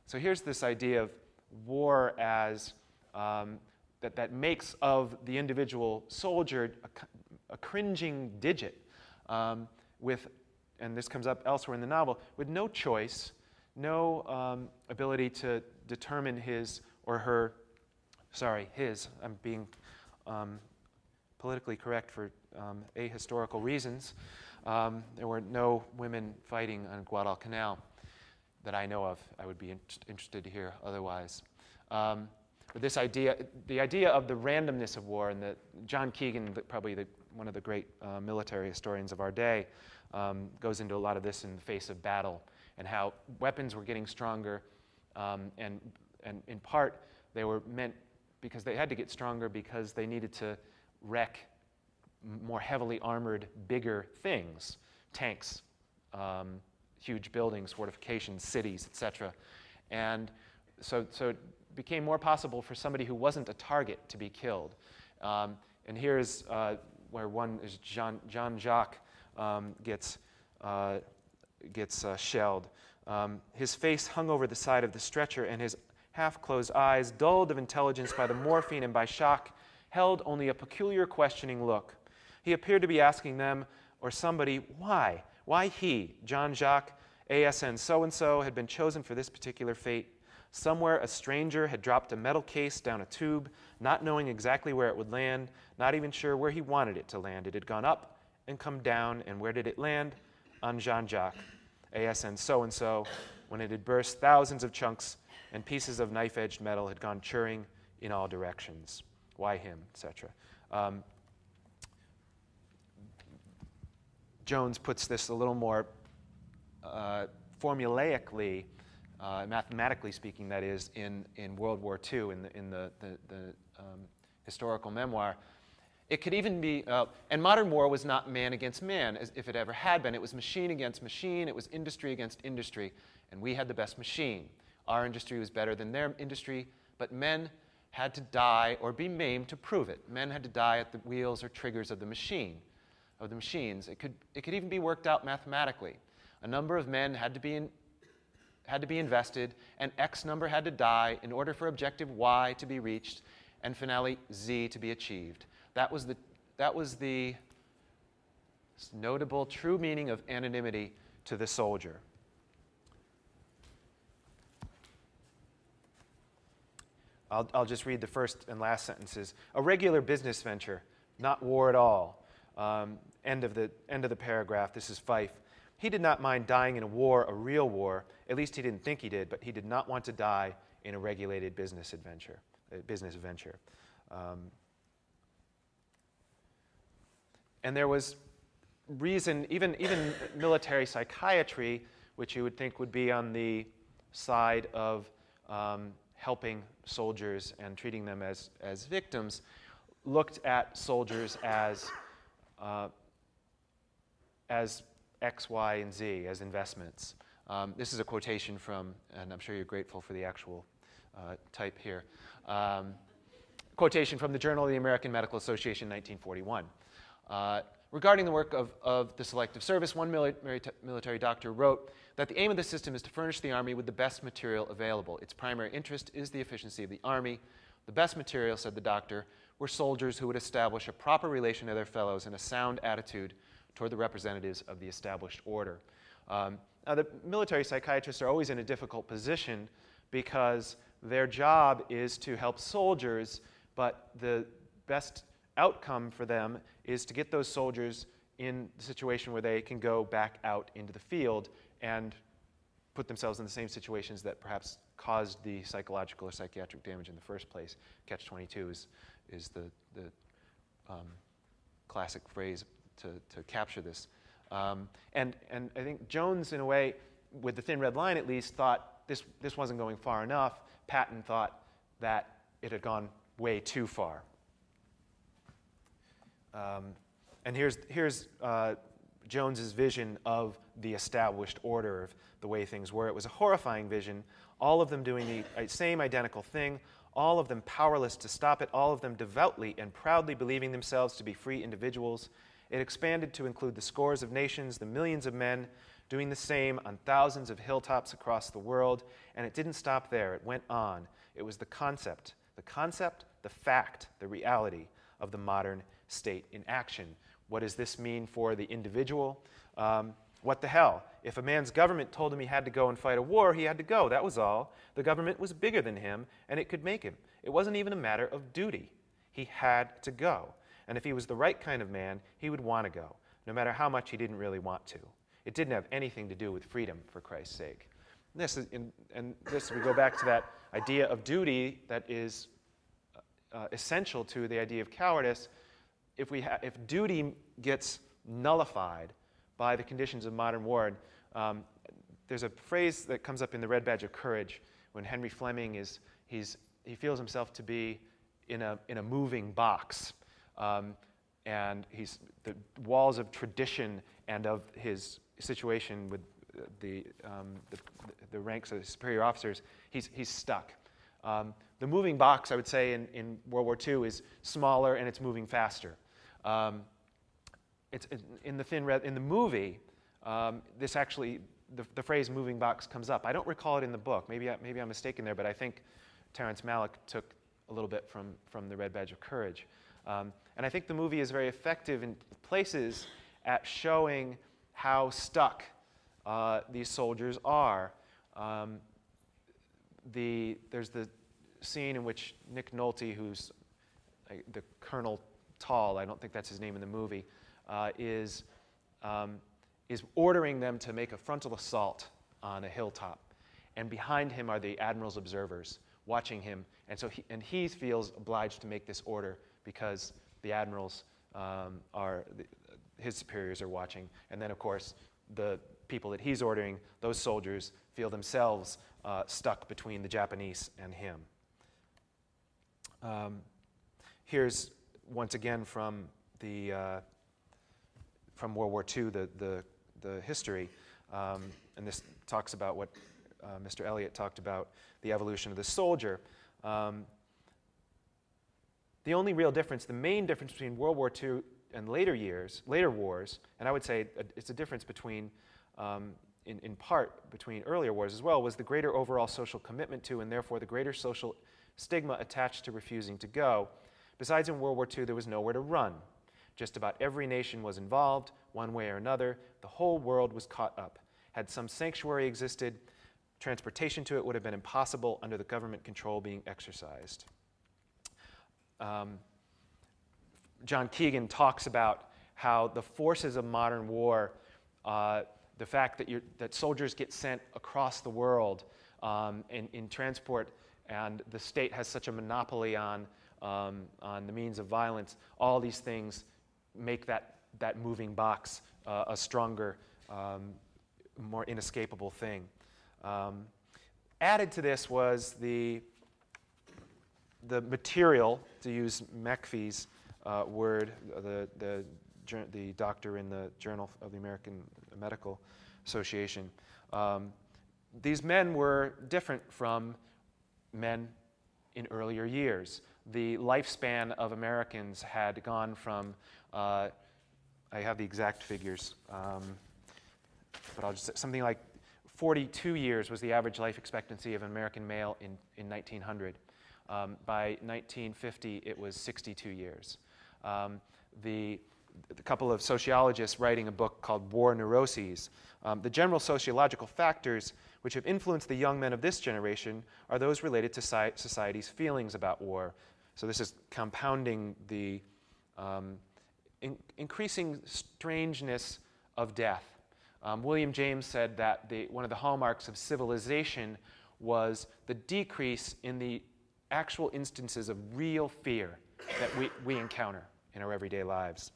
So here's this idea of war as that makes of the individual soldier a cringing digit with, and this comes up elsewhere in the novel, with no choice, no ability to determine his or her, sorry, his, I'm being politically correct for ahistorical reasons. There were no women fighting on Guadalcanal that I know of. I would be interested to hear otherwise. But this idea, the idea of the randomness of war, and John Keegan, probably one of the great military historians of our day, goes into a lot of this in the face of battle, and how weapons were getting stronger, and in part they were meant because they had to get stronger because they needed to wreck more heavily armored, bigger things, tanks, huge buildings, fortifications, cities, etc. And so it became more possible for somebody who wasn't a target to be killed. And here's where one is Jean-Jacques gets shelled. His face hung over the side of the stretcher, and his half-closed eyes, dulled of intelligence by the morphine and by shock, held only a peculiar questioning look. He appeared to be asking them, or somebody, why? Why he, Jean-Jacques, ASN so-and-so, had been chosen for this particular fate. Somewhere a stranger had dropped a metal case down a tube, not knowing exactly where it would land, not even sure where he wanted it to land. It had gone up and come down, and where did it land? On Jean-Jacques, ASN so-and-so, when it had burst, thousands of chunks and pieces of knife-edged metal had gone churring in all directions. Why him, etc. Jones puts this a little more formulaically, mathematically speaking, that is, in World War II, in the historical memoir. It could even be, and modern war was not man against man, as if it ever had been. It was machine against machine. It was industry against industry, and we had the best machine. Our industry was better than their industry, but men had to die or be maimed to prove it. Men had to die at the wheels or triggers of the machines. It could even be worked out mathematically. A number of men had to be invested, and X number had to die in order for objective Y to be reached, and finale Z to be achieved. That was the notable true meaning of anonymity to the soldier. I'll just read the first and last sentences. A regular business venture, not war at all. End of the paragraph. This is Fife. He did not mind dying in a war, a real war. At least he didn't think he did, but he did not want to die in a regulated business venture. And there was reason, even military psychiatry, which you would think would be on the side of helping soldiers and treating them as victims, looked at soldiers as X, Y, and Z, as investments. This is a quotation from, and I'm sure you're grateful for the actual type here, quotation from the Journal of the American Medical Association, 1941. Regarding the work of the Selective Service, one military doctor wrote that the aim of the system is to furnish the Army with the best material available. Its primary interest is the efficiency of the Army. The best material, said the doctor, were soldiers who would establish a proper relation to their fellows and a sound attitude toward the representatives of the established order. Now, the military psychiatrists are always in a difficult position because their job is to help soldiers, but the best outcome for them is to get those soldiers in the situation where they can go back out into the field and put themselves in the same situations that perhaps caused the psychological or psychiatric damage in the first place. Catch-22 is the classic phrase to capture this. And I think Jones, in a way, with the thin red line at least, thought this wasn't going far enough. Patton thought that it had gone way too far. And here's Jones's vision of the established order, of the way things were. It was a horrifying vision, all of them doing the same identical thing, all of them powerless to stop it, all of them devoutly and proudly believing themselves to be free individuals. It expanded to include the scores of nations, the millions of men doing the same on thousands of hilltops across the world, and it didn't stop there. It went on. It was the concept, the fact, the reality of the modern state in action. What does this mean for the individual? What the hell? If a man's government told him he had to go and fight a war, he had to go. That was all. The government was bigger than him, and it could make him. It wasn't even a matter of duty. He had to go. And if he was the right kind of man, he would want to go, no matter how much he didn't really want to. It didn't have anything to do with freedom, for Christ's sake. We go back to that idea of duty that is essential to the idea of cowardice. If duty gets nullified by the conditions of modern war, there's a phrase that comes up in the Red Badge of Courage when Henry Fleming he feels himself to be in a moving box, and the walls of tradition and of his situation with the ranks of the superior officers, he's stuck. The moving box, I would say, in World War II is smaller and it's moving faster. In the movie, this actually, the phrase "moving box" comes up. I don't recall it in the book. Maybe I'm mistaken there, but I think Terrence Malick took a little bit from the Red Badge of Courage. And I think the movie is very effective in places at showing how stuck these soldiers are. There's the scene in which Nick Nolte, who's the Colonel Tall, I don't think that's his name in the movie, is ordering them to make a frontal assault on a hilltop. And behind him are the admiral's observers watching him. And so he feels obliged to make this order because the admirals his superiors are watching. And then, of course, the people that he's ordering, those soldiers, feel themselves stuck between the Japanese and him. Here's, once again, from World War II, the history, and this talks about what Mr. Elliott talked about, the evolution of the soldier. The only real difference, the main difference between World War II and later wars, and I would say it's a difference between, in part, between earlier wars as well, was the greater overall social commitment to, and therefore the greater social stigma attached to refusing to go. Besides, in World War II, there was nowhere to run. Just about every nation was involved, one way or another. The whole world was caught up. Had some sanctuary existed, transportation to it would have been impossible under the government control being exercised. John Keegan talks about how the forces of modern war, the fact that soldiers get sent across the world in transport, and the state has such a monopoly on the means of violence, all these things make that moving box a stronger, more inescapable thing. Added to this was the material, to use McPhee's word, the doctor in the Journal of the American Medical Association. These men were different from men in earlier years. The lifespan of Americans had gone from, I have the exact figures, but I'll just say something like 42 years was the average life expectancy of an American male in 1900. By 1950, it was 62 years. The couple of sociologists writing a book called War Neuroses, the general sociological factors which have influenced the young men of this generation are those related to society's feelings about war. So this is compounding the increasing strangeness of death. William James said that one of the hallmarks of civilization was the decrease in the actual instances of real fear that we encounter in our everyday lives.